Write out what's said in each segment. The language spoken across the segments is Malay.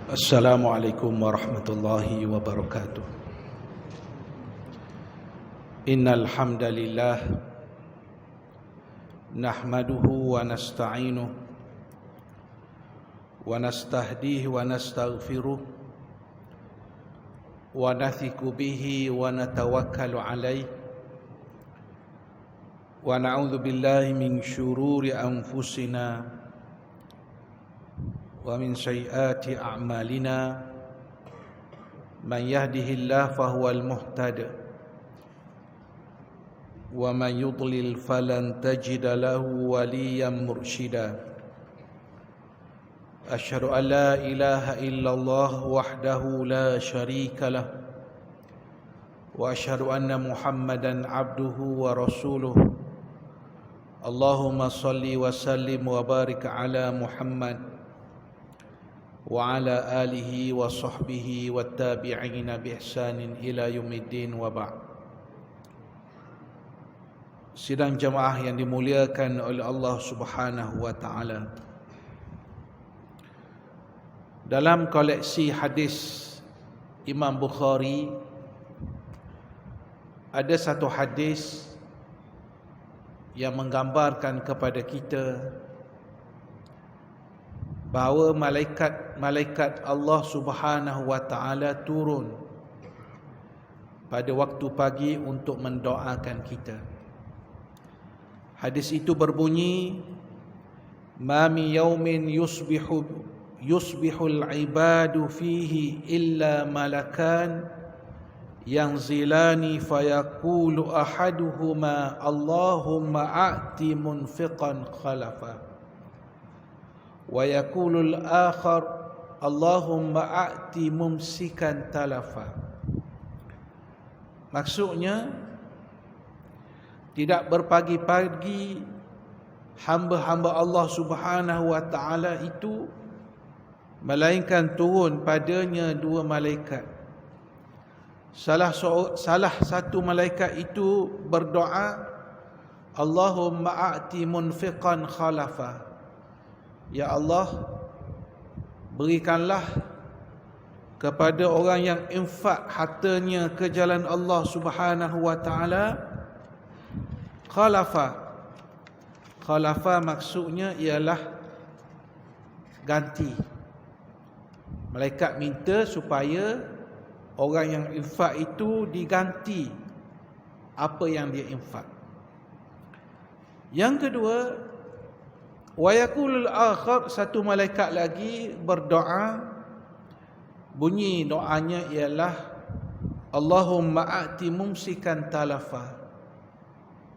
Assalamualaikum warahmatullahi wabarakatuh. Innal hamdalillah nahmaduhu wa nasta'inuhu wa nastahdihi wa nastaghfiruh wa nathiqu bihi wa natawakkalu alaihi wa na'udzu billahi min syururi anfusina wa min sayyiati a'malina man yahdihillahu fahuwal muhtadi wa man yudlil falan tajida lahu waliyyan mursyida. Asyhadu an la ilaha illallah wahdahu la syarika lah wa asyhadu anna Muhammadan abduhu wa rasuluh. Allahumma salli wa sallim wa barik ala Muhammad wa ala alihi wa sahbihi wa tabi'ina bi ihsanin ila yaumiddin wa ba'd. Sidang jamaah yang dimuliakan oleh Allah Subhanahu wa taala. Dalam koleksi hadis Imam Bukhari ada satu hadis yang menggambarkan kepada kita bahawa malaikat Allah Subhanahu wa taala turun pada waktu pagi untuk mendoakan kita. Hadis itu berbunyi, ma min yaumin yusbihul ibadu fihi illa malakan yanzilani fayaqulu ahaduhuma Allahumma a'ti munfiqan khalafa wa yaqulul akhar Allahumma a'ti mumsikan talafa. Maksudnya, tidak berpagi-pagi hamba-hamba Allah Subhanahu wa taala itu melainkan turun padanya dua malaikat. Salah satu malaikat itu berdoa, Allahumma a'ti munfiqan khalafa. Ya Allah, berikanlah kepada orang yang infak hartanya ke jalan Allah Subhanahu wa taala khalafa. Khalafa maksudnya ialah ganti. Malaikat minta supaya orang yang infak itu diganti apa yang dia infak. Yang kedua, wa yaqulul akhar, satu malaikat lagi berdoa, bunyi doanya ialah Allahumma a'ti mumsikan talafa.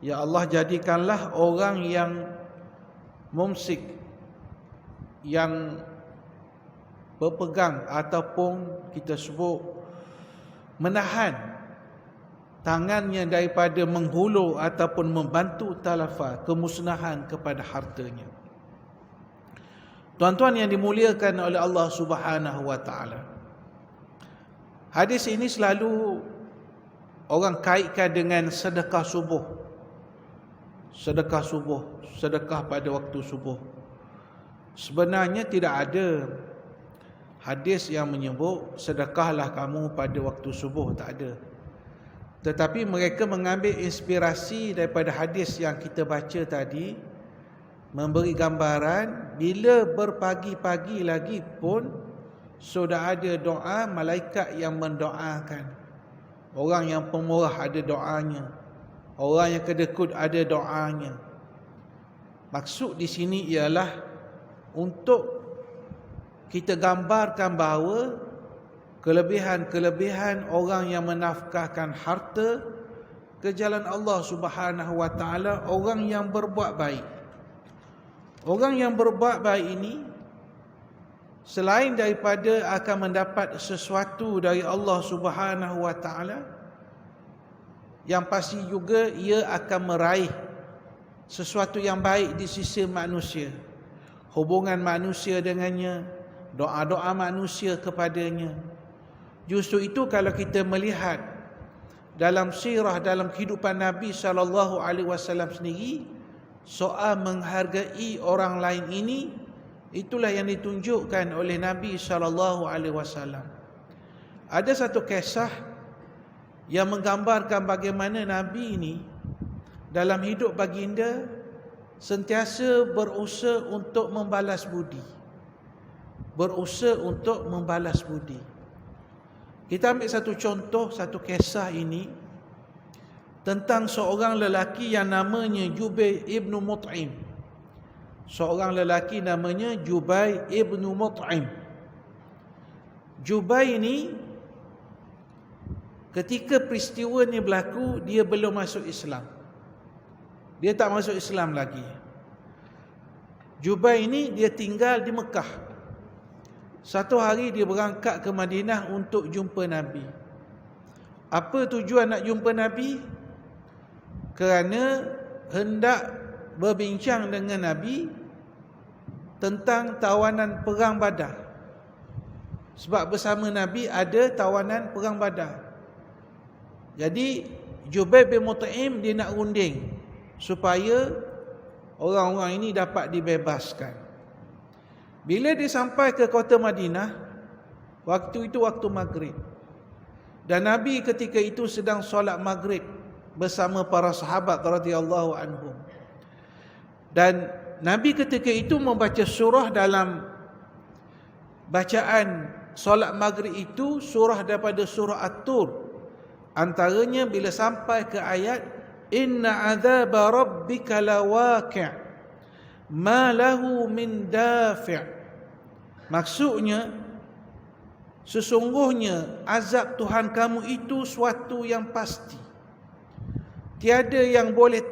Ya Allah, jadikanlah orang yang mumsik, yang berpegang ataupun kita sebut menahan tangannya daripada menghulur ataupun membantu talafa, kemusnahan kepada hartanya. Tuan-tuan yang dimuliakan oleh Allah Subhanahu wa taala, hadis ini selalu orang kaitkan dengan sedekah subuh. Sedekah subuh, sedekah pada waktu subuh. Sebenarnya tidak ada hadis yang menyebut sedekahlah kamu pada waktu subuh, tak ada. Tetapi mereka mengambil inspirasi daripada hadis yang kita baca tadi, memberi gambaran bila berpagi-pagi lagi pun sudah ada doa malaikat yang mendoakan. Orang yang pemurah ada doanya, orang yang kedekut ada doanya. Maksud di sini ialah untuk kita gambarkan bahawa kelebihan-kelebihan orang yang menafkahkan harta ke jalan Allah Subhanahu wa taala, orang yang berbuat baik. Orang yang berbuat baik ini selain daripada akan mendapat sesuatu dari Allah Subhanahu wa taala, yang pasti juga ia akan meraih sesuatu yang baik di sisi manusia. Hubungan manusia dengannya, doa-doa manusia kepadanya. Justru itu kalau kita melihat dalam sirah, dalam kehidupan Nabi SAW sendiri, soal menghargai orang lain ini Itulah yang ditunjukkan oleh Nabi SAW. Ada satu kisah yang menggambarkan bagaimana Nabi ini dalam hidup baginda sentiasa berusaha untuk membalas budi. Kita ambil satu contoh, satu kisah ini tentang seorang lelaki yang namanya Jubair ibn Mut'im. Jubair ini ketika peristiwa ni berlaku, dia belum masuk Islam. Dia tak masuk Islam lagi. Jubair ini dia tinggal di Mekah. Satu hari dia berangkat ke Madinah untuk jumpa Nabi. Apa tujuan nak jumpa Nabi? Kerana hendak berbincang dengan Nabi tentang tawanan perang Badar. Sebab bersama Nabi ada tawanan perang Badar. Jadi Jubair bin Mut'im dia nak runding supaya orang-orang ini dapat dibebaskan. Bila dia sampai ke kota Madinah, waktu itu waktu maghrib. Dan Nabi ketika itu sedang solat maghrib bersama para sahabat radhiyallahu anhum. Dan Nabi ketika itu membaca surah dalam bacaan solat maghrib itu, surah daripada surah At-Tur. Antaranya bila sampai ke ayat inna azaba rabbika lawaqi' ma lahu min dafi'. Maksudnya sesungguhnya azab Tuhan kamu itu suatu yang pasti. Tiada yang boleh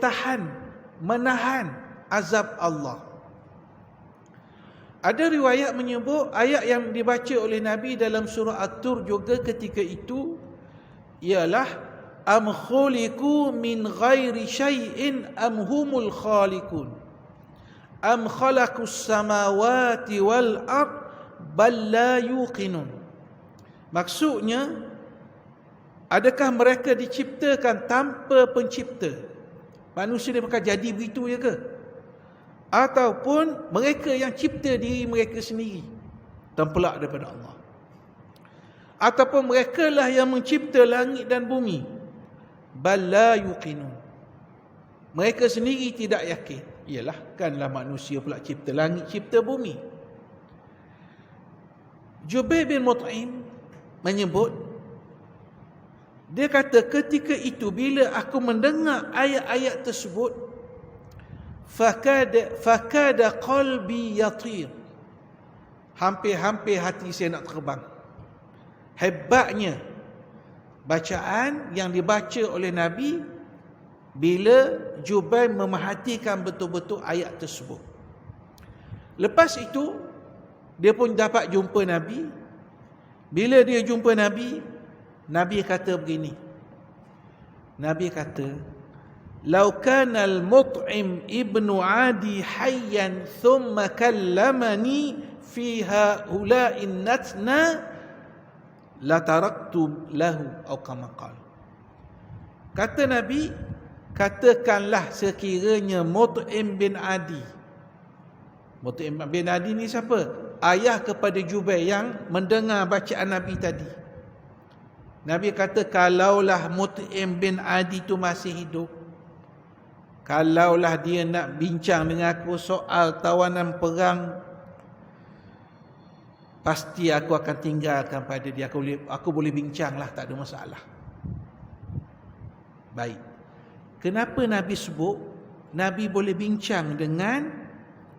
menahan azab Allah. Ada riwayat menyebut ayat yang dibaca oleh Nabi dalam surah At-Tur juga ketika itu ialah am khuliqu min ghairi syai'in am humul khaliqun am khalaqus samawati wal ard bal la yuqinun. Maksudnya, adakah mereka diciptakan tanpa pencipta? Manusia dia bakal jadi begitu je ke? Ataupun mereka yang cipta diri mereka sendiri, tempelak daripada Allah? Ataupun mereka lah yang mencipta langit dan bumi? Bal la yuqinun. Mereka sendiri tidak yakin. Iyalah, kanlah manusia pula cipta langit, cipta bumi. Jubair bin Mut'im menyebut, dia kata ketika itu bila aku mendengar ayat-ayat tersebut, fakada qalbi yatir. Hampir-hampir hati saya nak terbang. Hebatnya bacaan yang dibaca oleh Nabi bila Jubair memerhatikan betul-betul ayat tersebut. Lepas itu dia pun dapat jumpa Nabi. Bila dia jumpa Nabi, Nabi kata begini. Nabi kata, "Lau kana al-Mut'im ibnu Adi hayyan thumma kallamani fi haula'in natna la taraktu lahu atau kama qala." Kata Nabi, katakanlah sekiranya Mut'im bin Adi. Mut'im bin Adi ni siapa? Ayah kepada Jubair yang mendengar bacaan Nabi tadi. Nabi kata, kalaulah Mut'im bin Adi tu masih hidup, kalaulah dia nak bincang dengan aku soal tawanan perang, pasti aku akan tinggalkan pada dia. Aku boleh bincang lah, tak ada masalah. Baik. Kenapa Nabi sebut Nabi boleh bincang dengan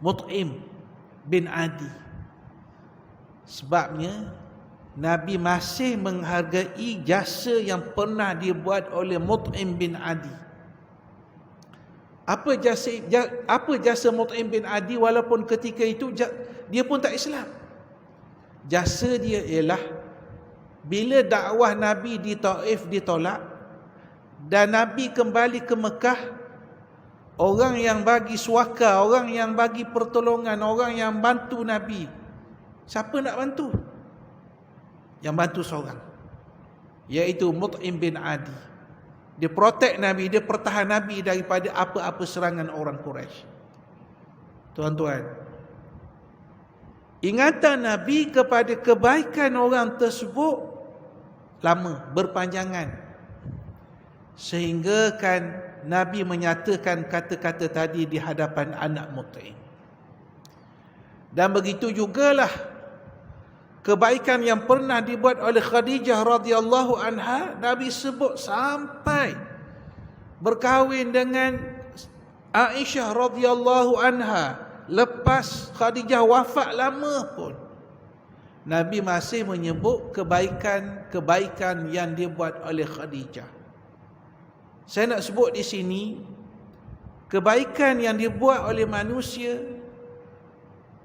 Mut'im bin Adi? Sebabnya Nabi masih menghargai jasa yang pernah dibuat oleh Mut'im bin Adi. Apa jasa Mut'im bin Adi walaupun ketika itu dia pun tak Islam? Jasa dia ialah bila dakwah Nabi di Taif ditolak dan Nabi kembali ke Mekah, orang yang bagi suaka, orang yang bagi pertolongan, orang yang bantu Nabi, siapa nak bantu? Yang bantu seorang, iaitu Mut'im bin Adi. Dia protect Nabi, dia pertahan Nabi daripada apa-apa serangan orang Quraisy. Tuan-tuan, ingatan Nabi kepada kebaikan orang tersebut lama, berpanjangan. Sehingga kan Nabi menyatakan kata-kata tadi di hadapan anak Mut'im. Dan begitu jugalah kebaikan yang pernah dibuat oleh Khadijah radhiyallahu anha, Nabi sebut sampai berkahwin dengan Aisyah radhiyallahu anha. Lepas Khadijah wafat lama pun, Nabi masih menyebut kebaikan-kebaikan yang dibuat oleh Khadijah. Saya nak sebut di sini, kebaikan yang dibuat oleh manusia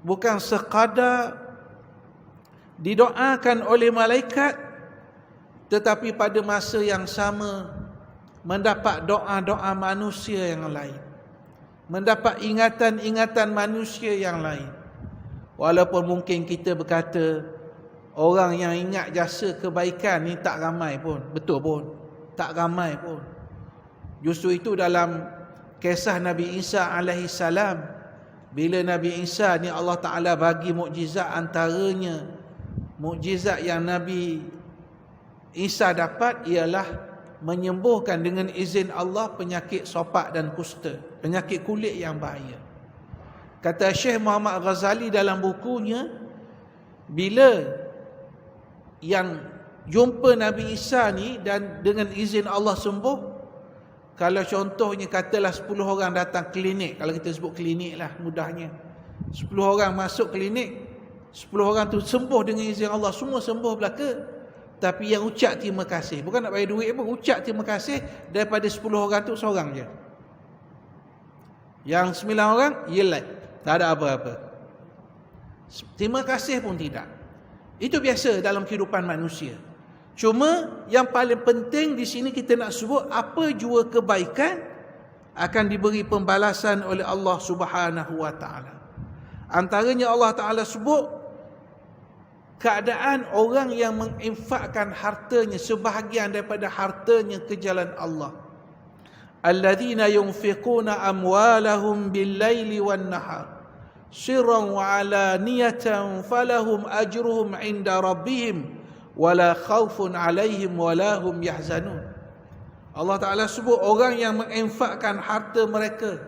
bukan sekadar didoakan oleh malaikat, tetapi pada masa yang sama mendapat doa-doa manusia yang lain, mendapat ingatan-ingatan manusia yang lain. Walaupun mungkin kita berkata orang yang ingat jasa kebaikan ni tak ramai pun, betul pun, tak ramai pun. Justru itu dalam kisah Nabi Isa alaihi salam, bila Nabi Isa ni Allah Ta'ala bagi mukjizat, antaranya mukjizat yang Nabi Isa dapat ialah menyembuhkan dengan izin Allah penyakit sopak dan kusta, penyakit kulit yang bahaya. Kata Syekh Muhammad Ghazali dalam bukunya, bila yang jumpa Nabi Isa ni dan dengan izin Allah sembuh, kalau contohnya katalah 10 orang datang klinik, kalau kita sebut klinik lah mudahnya, 10 orang masuk klinik, 10 orang tu sembuh dengan izin Allah, semua sembuh belaka. Tapi yang ucap terima kasih, bukan nak bayar duit pun, ucap terima kasih daripada 10 orang tu seorang je. Yang 9 orang yelat, tak ada apa-apa, terima kasih pun tidak. Itu biasa dalam kehidupan manusia. Cuma yang paling penting di sini kita nak sebut, apa jua kebaikan akan diberi pembalasan oleh Allah Subhanahu wa taala. Antaranya Allah Taala sebut keadaan orang yang menginfakkan hartanya, sebahagian daripada hartanya ke jalan Allah. Alladzina yunfiquna amwalahum bil-laili wan-nahar sirran wa alaniyatan falahum ajruhum 'inda rabbihim wala khaufun 'alaihim wala hum yahzanun. Allah Taala sebut orang yang menginfakkan harta mereka,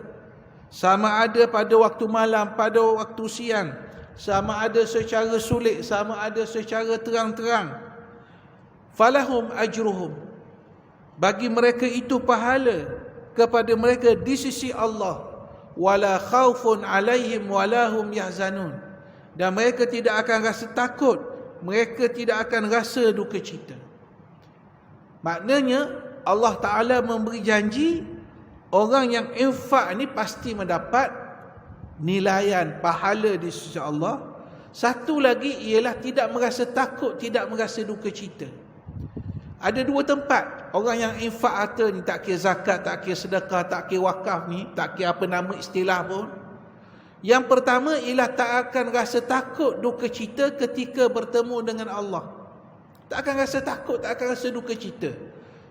sama ada pada waktu malam, pada waktu siang, sama ada secara sulit, sama ada secara terang-terang. Falahum ajruhum, bagi mereka itu pahala kepada mereka di sisi Allah. Wala khaufun alaihim wala hum yahzanun, dan mereka tidak akan rasa takut, mereka tidak akan rasa duka cita. Maknanya Allah Ta'ala memberi janji orang yang infak ni pasti mendapat nilaian, pahala di sisi Allah. Satu lagi ialah tidak merasa takut, tidak merasa duka cita. Ada 2 tempat orang yang infak harta ni, tak kira zakat, tak kira sedekah, tak kira wakaf ni, tak kira apa nama istilah pun. Yang pertama ialah tak akan rasa takut, duka cita ketika bertemu dengan Allah. Tak akan rasa takut, tak akan rasa duka cita.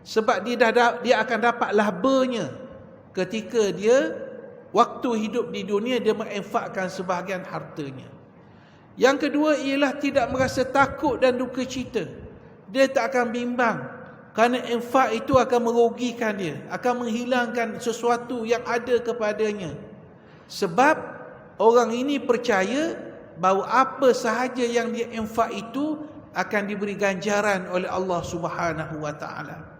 Sebab dia akan dapat labanya ketika dia waktu hidup di dunia dia menginfakkan sebahagian hartanya. Yang kedua ialah tidak merasa takut dan duka cita. Dia tak akan bimbang, kerana infak itu akan merugikan dia, akan menghilangkan sesuatu yang ada kepadanya. Sebab orang ini percaya bahawa apa sahaja yang dia infak itu akan diberi ganjaran oleh Allah Subhanahu wa taala.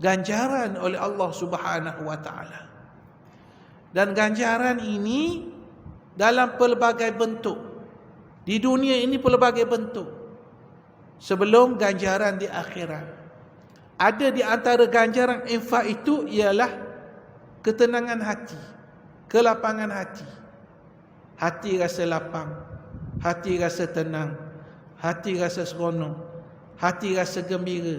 Ganjaran oleh Allah Subhanahu wa taala. Dan ganjaran ini dalam pelbagai bentuk. Di dunia ini pelbagai bentuk. Sebelum ganjaran di akhirat. Ada di antara ganjaran infak itu ialah ketenangan hati, kelapangan hati. Hati rasa lapang, hati rasa tenang, hati rasa seronok, hati rasa gembira,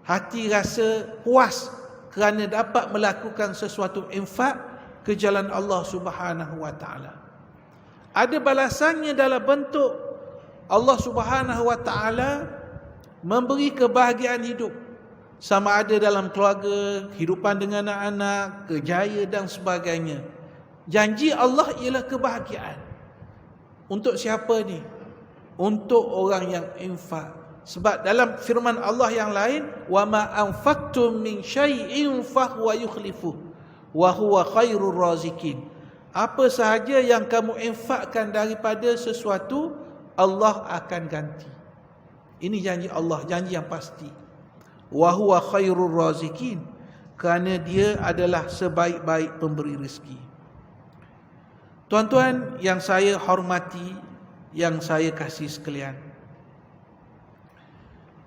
hati rasa puas kerana dapat melakukan sesuatu infak ke jalan Allah Subhanahu wa taala. Ada balasannya dalam bentuk Allah Subhanahu wa taala memberi kebahagiaan hidup, sama ada dalam keluarga, kehidupan dengan anak-anak, kejayaan dan sebagainya. Janji Allah ialah kebahagiaan. Untuk siapa ni? Untuk orang yang infak. Sebab dalam firman Allah yang lain, wa ma anfaqtum min syai'in fahuwa yukhlifuh wa huwa khairur razikin. Apa sahaja yang kamu infakkan daripada sesuatu, Allah akan ganti. Ini janji Allah, janji yang pasti. Wa huwa khairur razikin, kerana dia adalah sebaik-baik pemberi rezeki. Tuan-tuan yang saya hormati, yang saya kasih sekalian,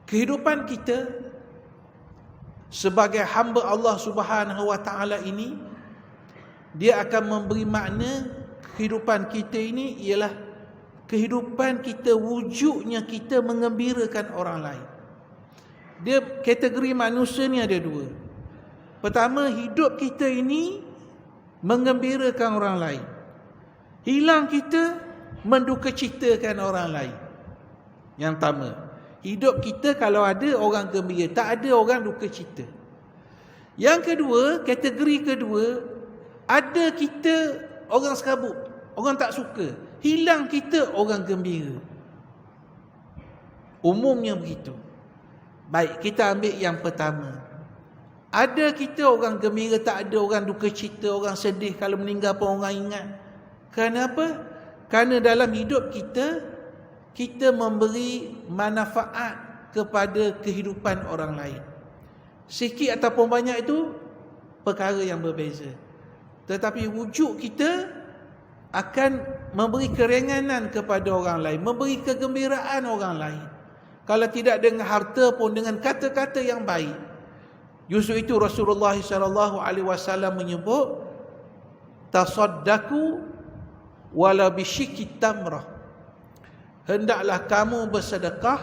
kehidupan kita sebagai hamba Allah Subhanahu wa taala ini, dia akan memberi makna kehidupan kita ini ialah kehidupan kita, wujudnya kita mengembirakan orang lain. Dia kategori manusia ni ada dua. Pertama, hidup kita ini mengembirakan orang lain. Hilang kita mendukacitakan orang lain. Yang pertama, hidup kita kalau ada orang gembira, tak ada orang duka cita. Yang kedua, kategori kedua, ada kita orang sekabut, orang tak suka. Hilang kita orang gembira. Umumnya begitu. Baik, kita ambil yang pertama. Ada kita orang gembira, tak ada orang duka cita, orang sedih kalau meninggal pun orang ingat. Kenapa? Kerana dalam hidup kita, kita memberi manfaat kepada kehidupan orang lain. Sikit ataupun banyak itu perkara yang berbeza. Tetapi wujud kita akan memberi keringanan kepada orang lain, memberi kegembiraan orang lain. Kalau tidak dengan harta pun dengan kata-kata yang baik. Justru itu Rasulullah SAW menyebut, tasaddaqu wala bisyikki tamrah. Hendaklah kamu bersedekah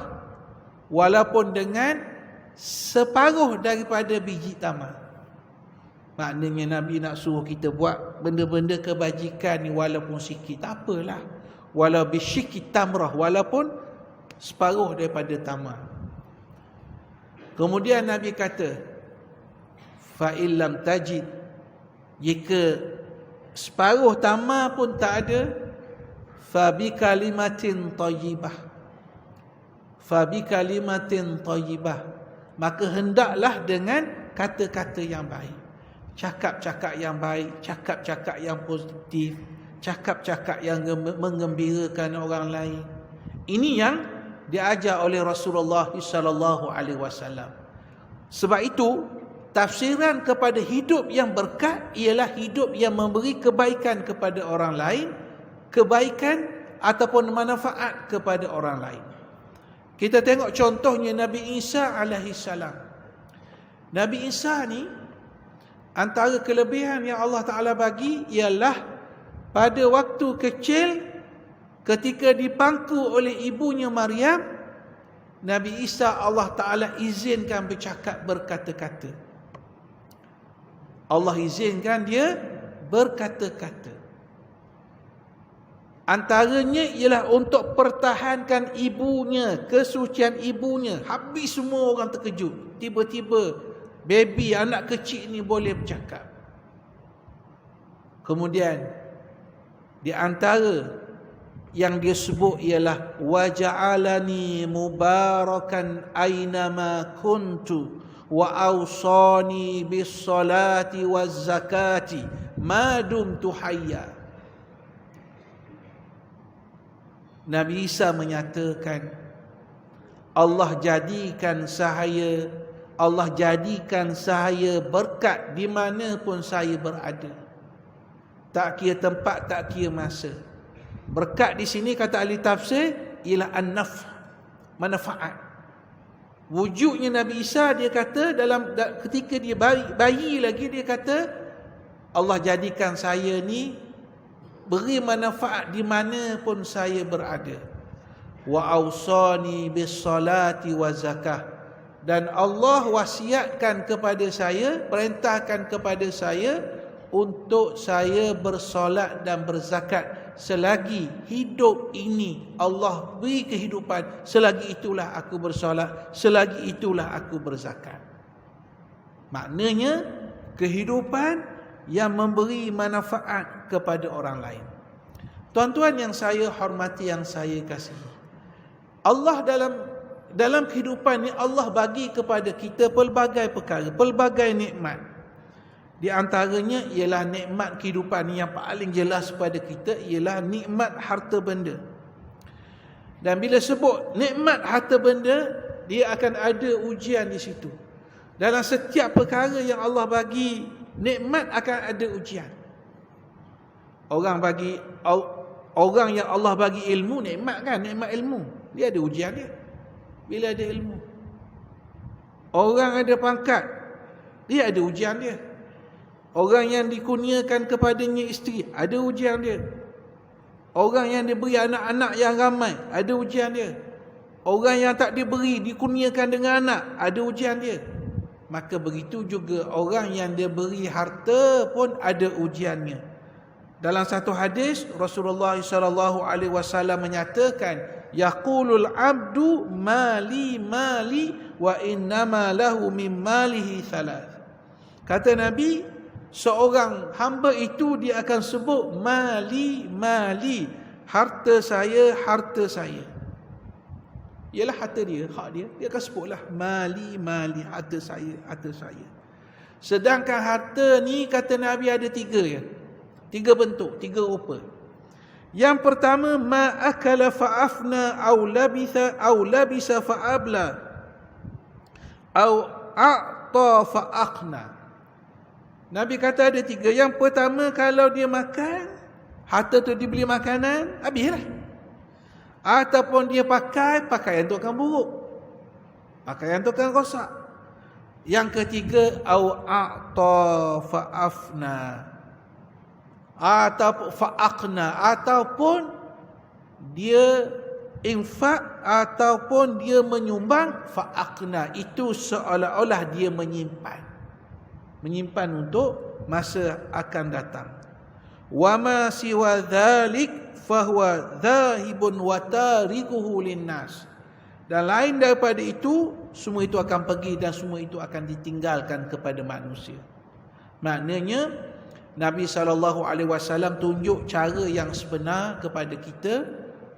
walaupun dengan separuh daripada biji tamar. Maknanya Nabi nak suruh kita buat benda-benda kebajikan ni walaupun sikit, tak apalah. Walau bisyikki tamrah, walaupun separuh daripada tamar. Kemudian Nabi kata, fa illam tajid, jika separuh tamar pun tak ada, fa bi kalimatin thayyibah, fa bi kalimatin thayyibah, maka hendaklah dengan kata-kata yang baik, cakap-cakap yang baik, cakap-cakap yang positif, cakap-cakap yang menggembirakan orang lain. Ini yang diajar oleh Rasulullah sallallahu alaihi wasallam. Sebab itu tafsiran kepada hidup yang berkat ialah hidup yang memberi kebaikan kepada orang lain, kebaikan ataupun manfaat kepada orang lain. Kita tengok contohnya Nabi Isa alaihi salam. Nabi Isa ni, antara kelebihan yang Allah Ta'ala bagi ialah pada waktu kecil, ketika dipangku oleh ibunya Maryam, Nabi Isa Allah Ta'ala izinkan bercakap, berkata-kata. Allah izinkan dia berkata-kata. Antaranya ialah untuk pertahankan ibunya, kesucian ibunya. Habis semua orang terkejut. Tiba-tiba baby, anak kecil ni boleh bercakap. Kemudian di antara yang dia sebut ialah waja'alani mubarakan aynama kuntu wa awsani bis salati waz zakati ma dumtu hayya. Nabi Isa menyatakan, Allah jadikan saya berkat di mana pun saya berada. Tak kira tempat, tak kira masa. Berkat di sini kata ahli tafsir ialah an-naf', manfaat. Wujudnya Nabi Isa, dia kata dalam ketika dia bayi lagi, dia kata Allah jadikan saya ni beri manfaat di mana pun saya berada. Wa ausani bis salati waz zakah, dan Allah wasiatkan kepada saya, perintahkan kepada saya untuk saya bersolat dan berzakat selagi hidup ini. Allah beri kehidupan, selagi itulah aku bersolat, selagi itulah aku berzakat. Maknanya kehidupan yang memberi manfaat kepada orang lain. Tuan-tuan yang saya hormati, yang saya kasihi, Allah dalam kehidupan ni Allah bagi kepada kita pelbagai perkara, pelbagai nikmat. Di antaranya ialah nikmat kehidupan yang paling jelas pada kita ialah nikmat harta benda. Dan bila sebut nikmat harta benda, dia akan ada ujian di situ. Dalam setiap perkara yang Allah bagi nikmat akan ada ujian. Orang yang Allah bagi ilmu, nikmat kan, nikmat ilmu. Dia ada ujian dia. Bila ada ilmu. Orang ada pangkat, dia ada ujian dia. Orang yang dikurniakan kepadanya isteri, ada ujian dia. Orang yang diberi anak-anak yang ramai, ada ujian dia. Orang yang tak diberi, dikurniakan dengan anak, ada ujian dia. Maka begitu juga orang yang diberi harta pun ada ujiannya. Dalam satu hadis Rasulullah SAW menyatakan, yaqulul abdu mali mali wa innama lahu min malihi thalath. Kata Nabi, seorang hamba itu dia akan sebut mali mali, harta saya, harta saya. Ialah harta dia, hak dia. Dia akan sebutlah mali mali, harta saya, harta saya. Sedangkan harta ni kata Nabi ada tiga ya. Tiga bentuk, tiga rupa. Yang pertama, ma akala fa'afna au labisa fa'abla au a'ta fa'aqna. Nabi kata ada tiga. Yang pertama, kalau dia makan, harta tu dibeli makanan, habislah. Ataupun dia pakai, pakaian tu akan buruk, pakaian tu akan rosak. Yang ketiga, au a'ta fa'afna ataupun fa'aqna, ataupun dia infak ataupun dia menyumbang, fa'aqna, itu seolah-olah dia menyimpan untuk masa akan datang. Wa ma siwa dzalik fahuwa dzahibun wa tarikuhu linnas. Dan lain daripada itu, semua itu akan pergi dan semua itu akan ditinggalkan kepada manusia. Maknanya Nabi SAW tunjuk cara yang sebenar kepada kita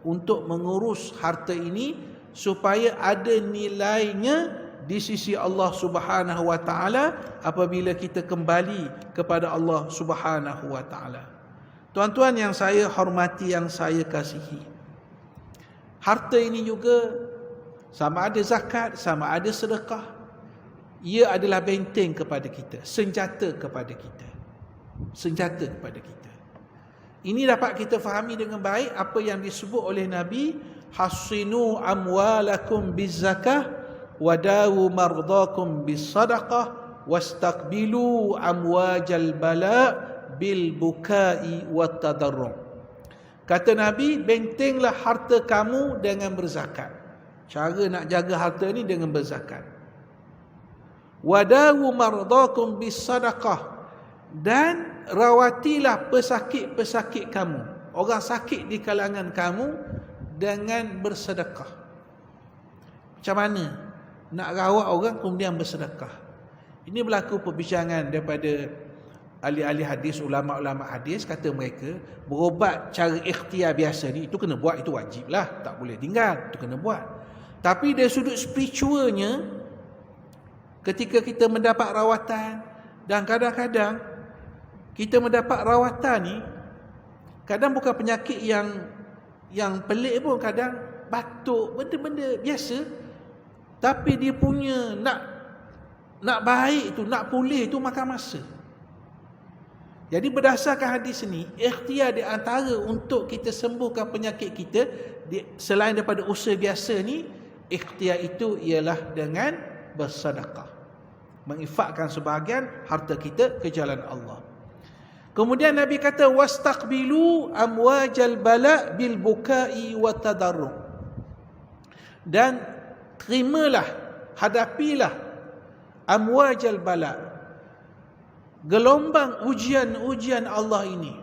untuk mengurus harta ini supaya ada nilainya di sisi Allah Subhanahu wa taala apabila kita kembali kepada Allah Subhanahu wa taala. Tuan-tuan yang saya hormati, yang saya kasihi, harta ini juga sama ada zakat, sama ada sedekah, ia adalah benteng kepada kita, senjata kepada kita. Senjata kepada kita. Ini dapat kita fahami dengan baik apa yang disebut oleh Nabi, hasinu amwalakum bizzakah wadawu mardakum bisadaqah wastaqbilu amwajal bala bil bukai wat tadarrur. Kata Nabi, bentenglah harta kamu dengan berzakat. Cara nak jaga harta ni dengan berzakat. Wadawu mardakum bisadaqah, dan rawatilah pesakit-pesakit kamu, orang sakit di kalangan kamu, dengan bersedekah. Macam mana nak rawat orang kemudian bersedekah? Ini berlaku perbincangan daripada ahli-ahli hadis, ulama-ulama hadis. Kata mereka, berobat cara ikhtiar biasa ni, itu kena buat, itu wajib lah, tak boleh tinggal, itu kena buat. Tapi dari sudut spiritualnya, ketika kita mendapat rawatan, dan kadang-kadang kita mendapat rawatan ni, kadang bukan penyakit yang pelik pun, kadang batuk, benda-benda biasa, tapi dia punya nak baik tu, nak pulih tu makan masa. Jadi berdasarkan hadis ni, ikhtiar di antara untuk kita sembuhkan penyakit kita, selain daripada usaha biasa ni, ikhtiar itu ialah dengan bersedekah, menginfakkan sebahagian harta kita ke jalan Allah. Kemudian Nabi kata, wastaqbilu amwajal bala bil bukai wa tadarrur. Dan terimalah, hadapilah amwajal bala, gelombang ujian-ujian Allah ini.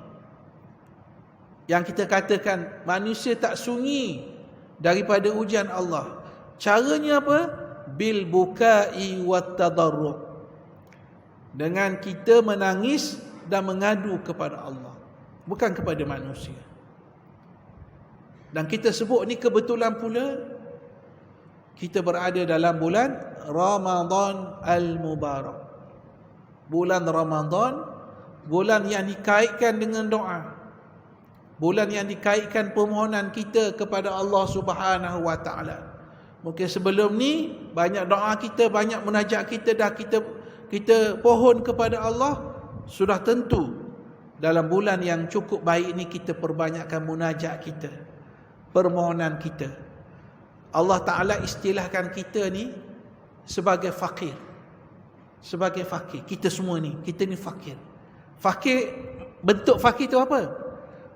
Yang kita katakan manusia tak sunyi daripada ujian Allah. Caranya apa? Bil bukai wa tadarrur. Dengan kita menangis dan mengadu kepada Allah, bukan kepada manusia. Dan kita sebut ni kebetulan pula kita berada dalam bulan Ramadan Al-Mubarak. Bulan Ramadan, bulan yang dikaitkan dengan doa. Bulan yang dikaitkan permohonan kita kepada Allah Subhanahu wa taala. Mungkin sebelum ni banyak doa kita, banyak munajat kita dah kita pohon kepada Allah. Sudah tentu dalam bulan yang cukup baik ni kita perbanyakkan munajat kita, permohonan kita. Allah Ta'ala istilahkan kita ni sebagai fakir. Sebagai fakir. Kita semua ni, kita ni fakir. Fakir, bentuk fakir itu apa?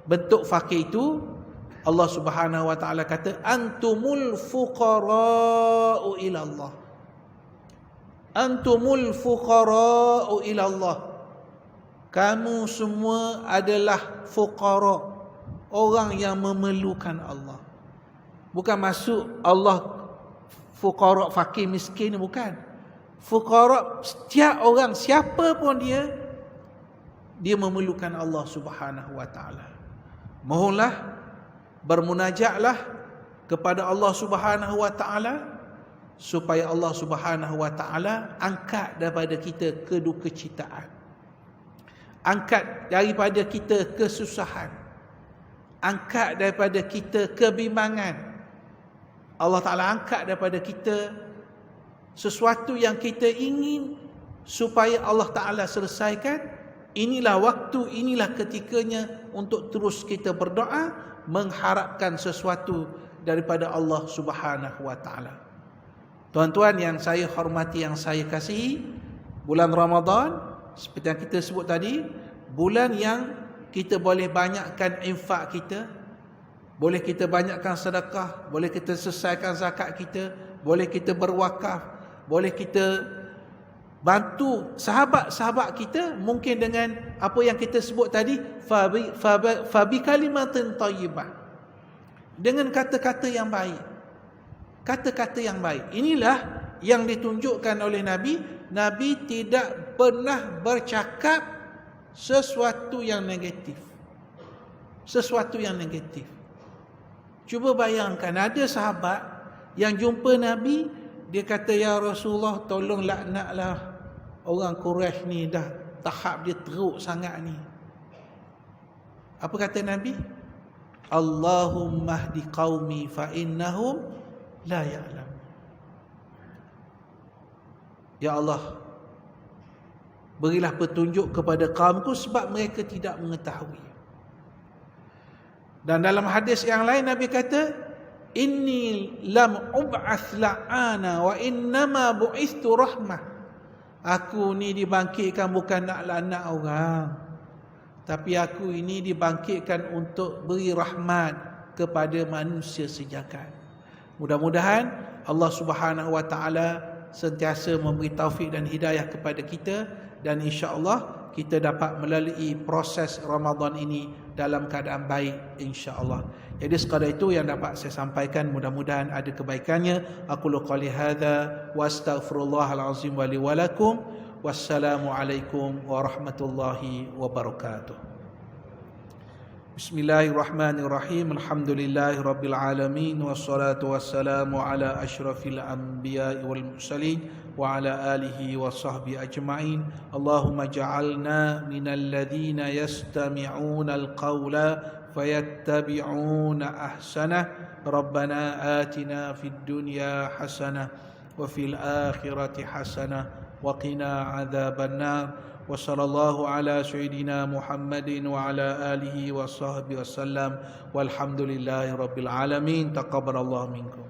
Bentuk fakir itu Allah Subhanahu wa taala kata antumul fuqara'u ila Allah. Antumul fuqara'u ila Allah. Kamu semua adalah fuqara, orang yang memerlukan Allah. Bukan maksud Allah fuqara fakir miskin, bukan. Fuqara setiap orang, siapa pun dia memerlukan Allah Subhanahu wa taala. Mohonlah, bermunajatlah kepada Allah Subhanahu wa taala supaya Allah Subhanahu wa taala angkat daripada kita kedukecitaan. Angkat daripada kita kesusahan. Angkat daripada kita kebimbangan. Allah Ta'ala angkat daripada kita sesuatu yang kita ingin supaya Allah Ta'ala selesaikan. Inilah waktu, inilah ketikanya untuk terus kita berdoa mengharapkan sesuatu daripada Allah Subhanahu wa taala. Tuan-tuan yang saya hormati, yang saya kasihi, bulan Ramadan seperti yang kita sebut tadi, bulan yang kita boleh banyakkan infak kita, boleh kita banyakkan sedekah, boleh kita selesaikan zakat kita, boleh kita berwakaf, boleh kita bantu sahabat-sahabat kita mungkin dengan apa yang kita sebut tadi, fabi kalimatin thayyibah, dengan kata-kata yang baik. Kata-kata yang baik. Inilah yang ditunjukkan oleh Nabi. Nabi tidak pernah bercakap sesuatu yang negatif. Sesuatu yang negatif. Cuba bayangkan, ada sahabat yang jumpa Nabi, dia kata, ya Rasulullah, tolong laknatlah orang Quraisy ni, dah tahap dia teruk sangat ni. Apa kata Nabi? Allahumma hdi qaumi fa innahum la ya'lam. Ya Allah, berilah petunjuk kepada kaumku sebab mereka tidak mengetahui. Dan dalam hadis yang lain Nabi kata, inni lam ub'ats la'ana wa innama bu'istu rahmah. Aku ni dibangkitkan bukan nak laknat orang, tapi aku ini dibangkitkan untuk beri rahmat kepada manusia sejagat. Mudah-mudahan Allah Subhanahu wa taala sentiasa memberi taufik dan hidayah kepada kita, dan insya-Allah kita dapat melalui proses Ramadan ini dalam keadaan baik, insya-Allah. Jadi sekadar itu yang dapat saya sampaikan, mudah-mudahan ada kebaikannya. Aqulu qouli hadza wa astaghfirullahal azim wa li wa lakum. Wassalamu alaikum warahmatullahi wabarakatuh. Bismillahirrahmanirrahim. Alhamdulillahirabbil alamin, wassalatu wassalamu ala asyrafil anbiya'i wal mursalin wa ala alihi wa sahbihi ajma'in. Allahumma ja'alna minal ladzina yastami'una al-qawla fayattabi'una ahsanah. Rabbana atina fid dunya hasanah wa fil akhirati hasanah wa qina adzabannar. Wa sallallahu ala sayyidina Muhammadin wa ala alihi wa sahbihi wasallam. Walhamdulillahi rabbil alamin. Taqabbalallahu minkum.